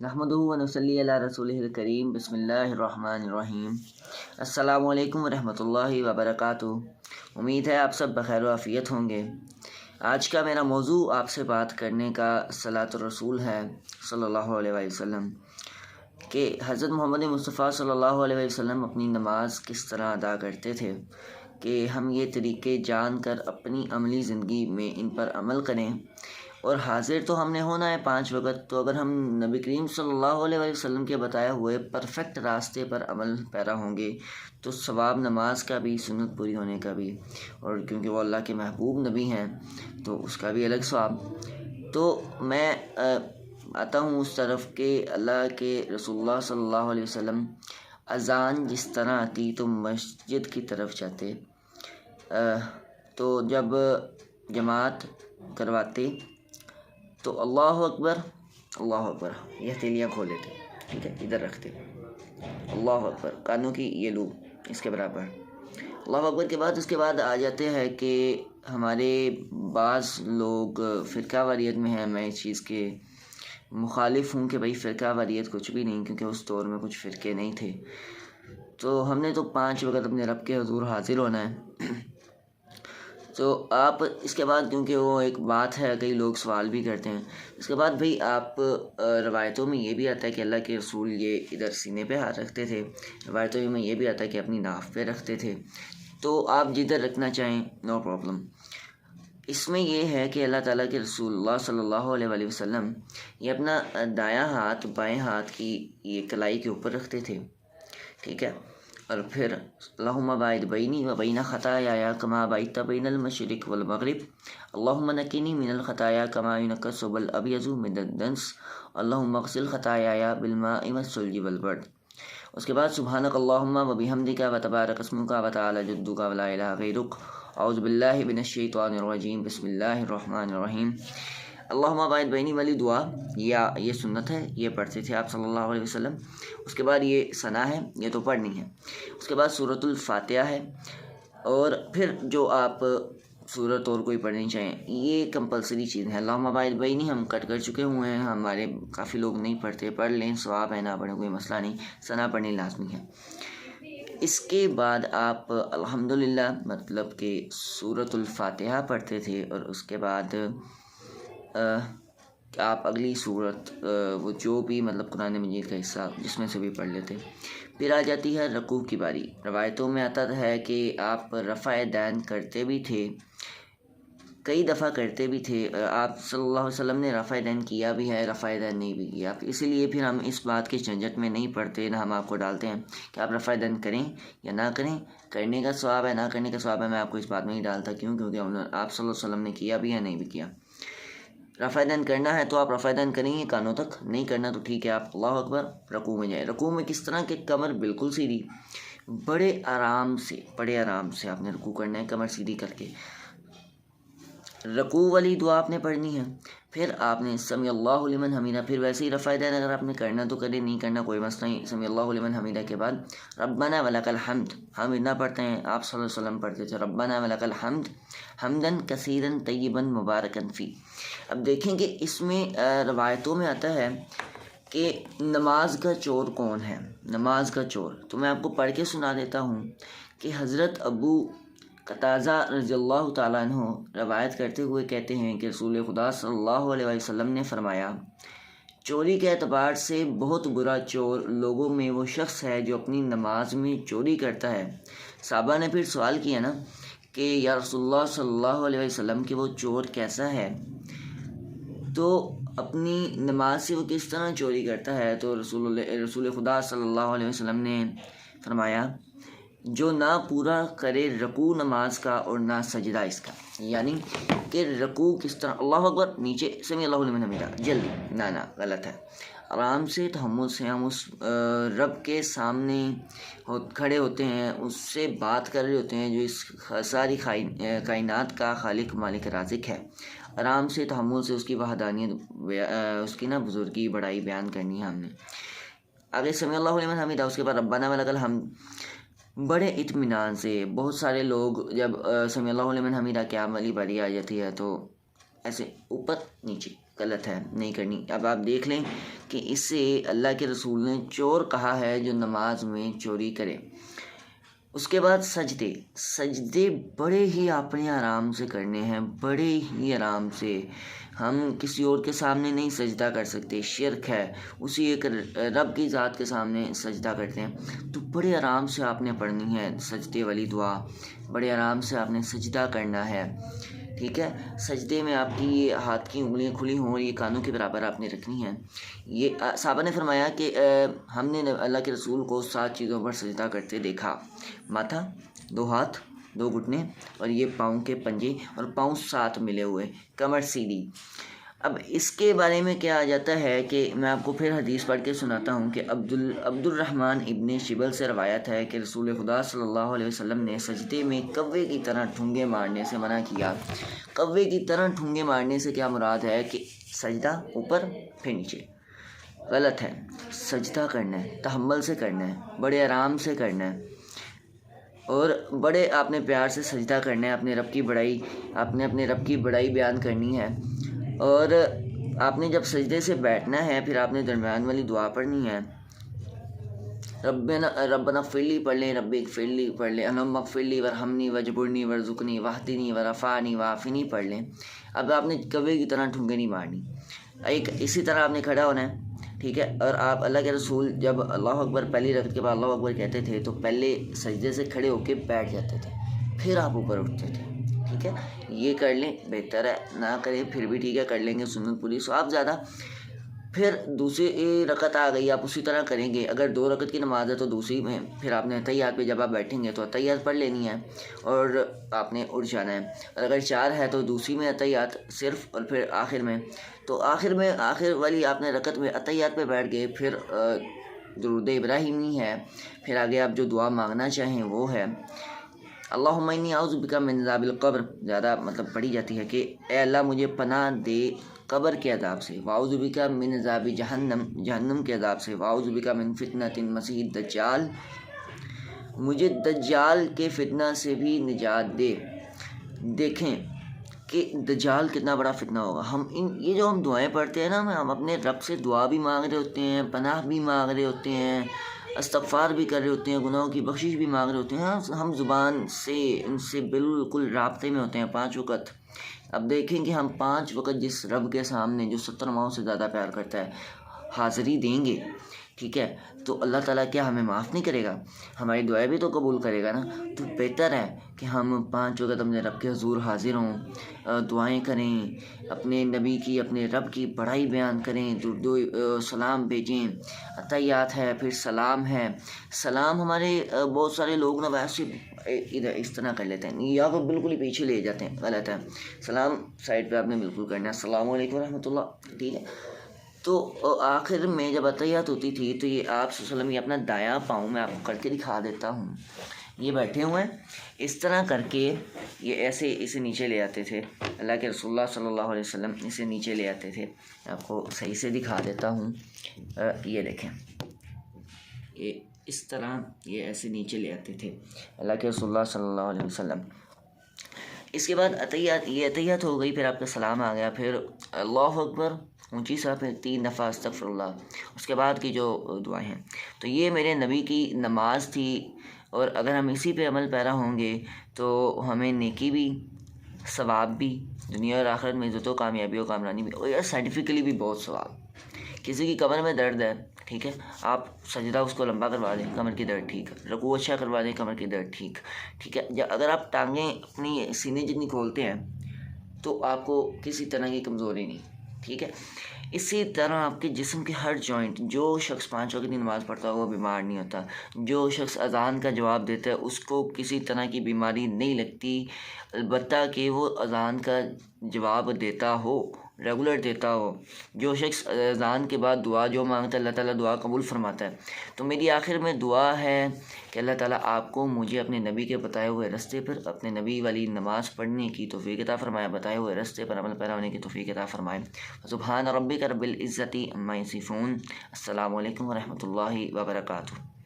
नहमदुहु व नसल्ली अला रसूलिहिल करीम बिस्मिल्लाहिर रहमानिर रहीम। अस्सलामु अलैकुम व रहमतुल्लाहि व बरकातुहू। उम्मीद है आप सब बखैर व आफियत होंगे। आज का मेरा मौजू आपसे बात करने का सलातुर रसूल है सल्लल्लाहु अलैहि वसल्लम कि हज़रत मोहम्मद मुस्तफ़ा सल्लल्लाहु अलैहि वसल्लम अपनी नमाज किस तरह अदा करते थे, कि हम ये तरीक़े जान कर अपनी अमली ज़िंदगी में इन पर अमल करें। और हाजिर तो हमने होना है 5 वक़्त, तो अगर हम नबी करीम सल्लल्लाहु अलैहि वसल्लम के बताए हुए परफेक्ट रास्ते पर अमल पैरा होंगे तो सवाब नमाज का भी, सुन्नत पूरी होने का भी, और क्योंकि वो अल्लाह के महबूब नबी हैं तो उसका भी अलग सवाब। तो मैं आता हूँ उस तरफ के अल्लाह के रसूलुल्लाह सल्लल्लाहु अलैहि वसल्लम अज़ान जिस तरह आती तो मस्जिद की तरफ जाते, तो जब जमात करवाते तो अल्लाहु अकबर ये हथेलियाँ खोल लेते, ठीक है, इधर रखते, अल्लाहु अकबर कानों की ये लूप इसके बराबर, अल्लाहु अकबर के बाद उसके बाद आ जाते हैं कि हमारे बाज़ लोग फ़िरका वारियत में हैं। मैं इस चीज़ के मुखालिफ हूँ कि भाई फ़िरका वारियत कुछ भी नहीं, क्योंकि उस दौर में कुछ फ़िरके नहीं थे। तो हमने तो 5 वक़्त अपने रब के हुज़ूर हाज़िर होना है। तो आप इसके बाद, क्योंकि वो एक बात है, कई लोग सवाल भी करते हैं, इसके बाद भाई आप रवायतों में ये भी आता है कि अल्लाह के रसूल ये इधर सीने पे हाथ रखते थे, रवायतों में ये भी आता है कि अपनी नाफ पे रखते थे। तो आप जिधर रखना चाहें नो प्रॉब्लम। इसमें ये है कि अल्लाह ताला के रसूलुल्लाह सल्लल्लाहु अलैहि वसल्लम ये अपना दायां हाथ बाएं हाथ की ये कलाई के ऊपर रखते थे, ठीक है। और फिर अल्लाहुम्मा बाइद बैनी व बैना खताया कमा बाइता बैनल मशरिक वल मगरिब अल्लाहुम्मा नक्किनी मिनल खताया कमा युनक्कसुल अबयज़ु मिनद दन्स अल्लाहुम्मा अग़सिल खताया बिल माइ वस्सुल्जी वल बर्द। उसके बाद सुब्हानक अल्लाहुम्मा व बिहम्दिका व तबारक अस्मुका व तआला जद्दुका व ला इलाहा गैरुक औज़ु बिल्लाहि मिनश शैतानिर रजीम बिस्मिल्लाहिर रहमानिर रहीम। अल्लाहुम्मा बाइद बैनी वाली दुआ या ये सुन्नत है, ये पढ़ते थे आप सल्लल्लाहु अलैहि वसल्लम। उसके बाद ये सना है, ये तो पढ़नी है। उसके बाद सूरतुल फातिहा है, और फिर जो आप सूरत और कोई पढ़नी चाहें ये कंपलसरी चीज़ है। अल्लाहुम्मा बाइद बैनी हम कट कर चुके हुए हैं, हमारे काफ़ी लोग नहीं पढ़ते, पढ़ लें सवाब है, ना पढ़ें कोई मसला नहीं, सना पढ़नी लाजमी है। इसके बाद आप अल्हम्दुलिल्लाह मतलब कि सूरतुल फातिहा पढ़ते थे, और उसके बाद आप अगली सूरत वो जो भी मतलब कुरान मजीद का हिस्सा जिसमें से भी पढ़ लेते। फिर आ जाती है रकू की बारी। रवायतों में आता है कि आप रफ़ा दैन करते भी थे, कई दफ़ा करते भी थे। आप सल्लल्लाहु अलैहि वसल्लम ने रफ़ा दैन किया भी है, रफ़ा दैन नहीं भी किया, इसीलिए फिर हम इस बात के झंझट में नहीं पड़ते, ना हम आपको डालते हैं कि आप रफ़ा दैन करें या ना करें, करने का सवाब है ना करने का सवाब है, मैं आपको इस बात में नहीं डालता। क्यों? क्योंकि आप सल्लल्लाहु अलैहि वसल्लम ने किया भी है, नहीं भी किया। रफ़ा दैन करना है तो आप रफ़ा दैन करेंगे कानों तक, नहीं करना तो ठीक है, आप अल्लाहु अकबर रकू में जाए। रकू में किस तरह के, कमर बिल्कुल सीधी, बड़े आराम से आपने रकू करना है, कमर सीधी करके रकू वाली दुआ आपने पढ़नी है। फिर आपने समी अल्लाहु लिमन हमीदा, फिर वैसे ही रफ़ा दैन अगर आपने करना तो करें, नहीं करना कोई मसला नहीं। समी अल्लाहु लिमन हमीदा के बाद रब्बना वलकल हम्द, हम इतना पढ़ते हैं, आप सल्लल्लाहु अलैहि वसल्लम पढ़ते थे रब्बना वलकल हम्द हम्दन कसीरन तय्यिबन मुबारकन फ़ी। अब देखें कि इसमें रवायतों में आता है कि नमाज का चोर कौन है। नमाज का चोर तो मैं आपको पढ़ के सुना देता हूँ कि हज़रत अबू कताज़ा रज़ियल्लाहु ताला अन्हु रवायत करते हुए कहते हैं कि रसूल खुदा सल्लल्लाहु अलैहि वसल्लम ने फरमाया, चोरी के एतबार से बहुत बुरा चोर लोगों में वो शख्स है जो अपनी नमाज में चोरी करता है। साहबा ने फिर सवाल किया ना कि या रसूलुल्लाह सल्लल्लाहु अलैहि वसल्लम कि वो चोर कैसा है, तो अपनी नमाज से वो किस तरह चोरी करता है। तो रसूल खुदा सल्लल्लाहु अलैहि वसल्लम ने फरमाया, जो ना पूरा करे रकू नमाज का और ना सजदा इसका। यानी कि रकू किस तरह, अल्लाहु अकबर नीचे समी अल्लाहु लिमन हमीदा, जल्दी ना गलत है, आराम से तहम्मुल से हम उस रब के सामने खड़े होते हैं, उससे बात कर रहे होते हैं जो इस सारी कायनात का खालिक मालिक राज़िक है। आराम से तहम्मुल से उसकी वहदानियत, उसकी ना बुजुर्गी बड़ाई बयान करनी है हमने। आगे समी अल्लाहु लिमन हमीदा, उसके बाद रब्बना वलकल हम्द, बड़े इत्मीनान से। बहुत सारे लोग जब समी अल्लाहु लिमन हमीदा क्या वाली बारी आ जाती है तो ऐसे ऊपर नीचे غلط ہے، نہیں کرنی۔ اب آپ دیکھ لیں کہ اس سے اللہ کے رسول نے چور کہا ہے جو نماز میں چوری کرے۔ اس کے بعد سجدے بڑے ہی اپنے آرام سے کرنے ہیں، بڑے ہی آرام سے۔ ہم کسی اور کے سامنے نہیں سجدہ کر سکتے، شرک ہے، اسی ایک رب کی ذات کے سامنے سجدہ کرتے ہیں۔ تو بڑے آرام سے آپ نے پڑھنی ہے سجدے والی دعا، بڑے آرام سے آپ نے سجدہ کرنا ہے، ٹھیک ہے۔ سجدے میں آپ کی یہ ہاتھ کی انگلیاں کھلی ہوں اور یہ کانوں کے برابر آپ نے رکھنی ہیں۔ یہ صحابہ نے فرمایا کہ ہم نے اللہ کے رسول کو 7 چیزوں پر سجدہ کرتے دیکھا: ماتھا، 2 ہاتھ، 2 گھٹنے، اور یہ پاؤں کے پنجے، اور پاؤں 7 ملے ہوئے، کمر سیدھی۔ اب اس کے بارے میں کیا آ جاتا ہے کہ میں آپ کو پھر حدیث پڑھ کے سناتا ہوں کہ عبد الرحمن ابن شبل سے روایت ہے کہ رسول خدا صلی اللہ علیہ وسلم نے سجدے میں کوے کی طرح ٹھونگے مارنے سے منع کیا۔ کوے کی طرح ٹھونگے مارنے سے کیا مراد ہے کہ سجدہ اوپر پھر نیچے، غلط ہے۔ سجدہ کرنا ہے، تحمل سے کرنا ہے، بڑے آرام سے کرنا ہے، اور بڑے آپ نے پیار سے سجدہ کرنا ہے، اپنے رب کی بڑائی، آپ نے اپنے رب کی بڑائی بیان کرنی ہے۔ اور آپ نے جب سجدے سے بیٹھنا ہے پھر آپ نے درمیان والی دعا پڑھنی ہے، ربنا اغفر لی پڑھ لیں، رب اغفر لی پڑھ لیں، اللہم اغفر لی ورحمنی واجبرنی وارزقنی واہدنی ورفعنی وعافنی پڑھ لیں۔ اب آپ نے کوے کی طرح ٹھونگے نہیں مارنی، اسی طرح آپ نے کھڑا ہونا ہے، ٹھیک ہے۔ اور آپ اللہ کے رسول جب اللہ اکبر پہلی رکعت کے بعد اللہ اکبر کہتے تھے تو پہلے سجدے سے کھڑے ہو کے بیٹھ جاتے تھے، پھر آپ اوپر اٹھتے تھے، ٹھیک ہے۔ یہ کر لیں، بہتر ہے، نہ کریں پھر بھی ٹھیک ہے، کر لیں گے سنت پوری ثواب زیادہ۔ پھر دوسری رکعت آ گئی، آپ اسی طرح کریں گے۔ اگر 2 رکعت کی نماز ہے تو دوسری میں پھر آپ نے تحیات پہ جب آپ بیٹھیں گے تو تحیات پڑھ لینی ہے اور آپ نے اٹھ جانا ہے۔ اور اگر 4 ہے تو دوسری میں تحیات صرف، اور پھر آخر میں، تو آخر والی آپ نے رکعت میں تحیات پہ بیٹھ گئے، پھر درود ابراہیمی ہے، پھر آگے آپ جو دعا مانگنا چاہیں وہ ہے اللہم انی اعوذ بک من عذاب القبر، زیادہ مطلب پڑھی جاتی ہے کہ اے اللہ مجھے پناہ دے قبر کے عذاب سے، واعوذ بک من عذاب جہنم، جہنم کے عذاب سے، واعوذ بک من فتنۃ المسیح الدجال، مجھے دجال کے فتنہ سے بھی نجات دے۔ دیکھیں کہ دجال کتنا بڑا فتنہ ہوگا۔ یہ جو ہم دعائیں پڑھتے ہیں نا، ہم اپنے رب سے دعا بھی مانگ رہے ہوتے ہیں، پناہ بھی مانگ رہے ہوتے ہیں، استغفار بھی کر رہے ہوتے ہیں، گناہوں کی بخشش بھی مانگ رہے ہوتے ہیں، ہم زبان سے ان سے بالکل رابطے میں ہوتے ہیں 5 وقت۔ اب دیکھیں کہ ہم 5 وقت جس رب کے سامنے جو 70 ماؤں سے زیادہ پیار کرتا ہے حاضری دیں گے، ٹھیک ہے، تو اللہ تعالیٰ کیا ہمیں معاف نہیں کرے گا؟ ہماری دعائیں بھی تو قبول کرے گا نا۔ تو بہتر ہے کہ ہم 5 وقت اپنے رب کے حضور حاضر ہوں، دعائیں کریں، اپنے نبی کی، اپنے رب کی بڑائی بیان کریں، درود و سلام بھیجیں، تحیات ہے، پھر سلام ہے۔ سلام ہمارے بہت سارے لوگ نا ویسے ادھر اس طرح کر لیتے ہیں یا تو بالکل ہی پیچھے لے جاتے ہیں، غلط ہے۔ سلام سائڈ پہ آپ نے بالکل کرنا ہے، السلام علیکم ورحمۃ اللہ، ٹھیک ہے۔ تو آخر میں جب اتحیات ہوتی تھی تو یہ آپ صلی اللہ علیہ وسلم، یہ اپنا دایاں پاؤں میں آپ کو کر کے دکھا دیتا ہوں، یہ بیٹھے ہوئے ہیں، اس طرح کر کے یہ ایسے اسے نیچے لے آتے تھے، اللہ کے رسول اللہ صلی اللہ علیہ وسلم اسے نیچے لے آتے تھے۔ آپ کو صحیح سے دکھا دیتا ہوں، یہ دیکھیں، یہ اس طرح یہ ایسے نیچے لے آتے تھے اللہ کے رسول اللہ صلی اللہ علیہ وسلم۔ اس کے بعد اتحیات ہو گئی، پھر آپ کا سلام آ گیا، پھر اللہ اکبر اونچی سا، پھر 3 دفعہ استغفر اللہ، اس کے بعد کی جو دعائیں ہیں۔ تو یہ میرے نبی کی نماز تھی، اور اگر ہم اسی پہ عمل پیرا ہوں گے تو ہمیں نیکی بھی، ثواب بھی، دنیا اور آخرت میں عزت و کامیابی و کامرانی بھی، اور یار سائنٹیفکلی بھی بہت ثواب۔ کسی کی کمر میں درد ہے، ٹھیک ہے، آپ سجدہ اس کو لمبا کروا دیں، کمر کی درد ٹھیک، رکوع اچھا کروا دیں، کمر کی درد ٹھیک، ٹھیک ہے۔ اگر آپ ٹانگیں اپنی سینے جتنی کھولتے ہیں تو آپ کو کسی طرح کی کمزوری نہیں، ٹھیک ہے۔ اسی طرح آپ کے جسم کے ہر جوائنٹ، جو شخص 5 وقت کی نماز پڑھتا ہے وہ بیمار نہیں ہوتا، جو شخص اذان کا جواب دیتا ہے اس کو کسی طرح کی بیماری نہیں لگتی، البتہ کہ وہ اذان کا جواب دیتا ہو، ریگولر دیتا ہو۔ جو شخص اذان کے بعد دعا جو مانگتا ہے اللہ تعالیٰ دعا قبول فرماتا ہے۔ تو میری آخر میں دعا ہے کہ اللہ تعالیٰ آپ کو مجھے اپنے نبی کے بتائے ہوئے راستے پر، اپنے نبی والی نماز پڑھنے کی توفیق عطا فرمائے، بتائے ہوئے راستے پر عمل پیرا ہونے کی توفیق عطا فرمائے۔ سبحان ربک رب العزت عما یصفون، السلام علیکم ورحمۃ اللہ وبرکاتہ۔